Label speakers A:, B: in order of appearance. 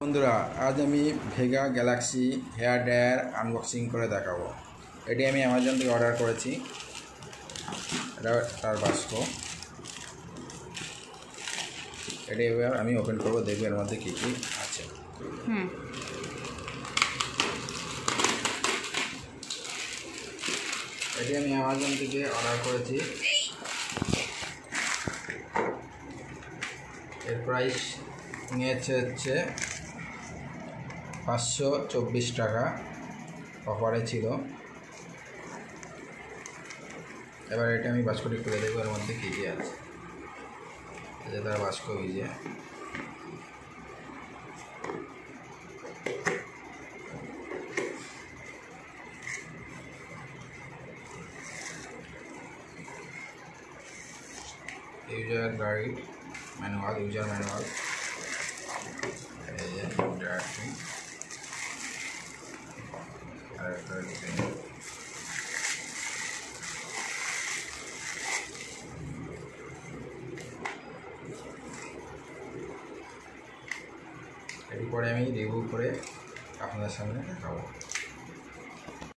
A: বন্ধুরা, আজ আমি Vega Galaxy hair dryer unboxing করে দেখাবো। এটি আমি অ্যামাজন থেকে অর্ডার করেছি। এটা তার বাক্স। এটি এবার আমি ওপেন করবো, দেখবো এর মধ্যে কী কী আছে। এটি আমি অ্যামাজন থেকে অর্ডার করেছি। এর প্রাইস নিয়েছে হচ্ছে 524 টাকা, অফারে ছিল। এবার এটা আমি বাস্কটি খুলে দেখবো এর মধ্যে কী কী আছে। এটা তার বাস্ক ভিজে। User guide manual, user manual, এই যে ড্রায়ারটি আর একটা এটি পরে আমি রিভিউ করে আপনাদের সামনে দেখাবো।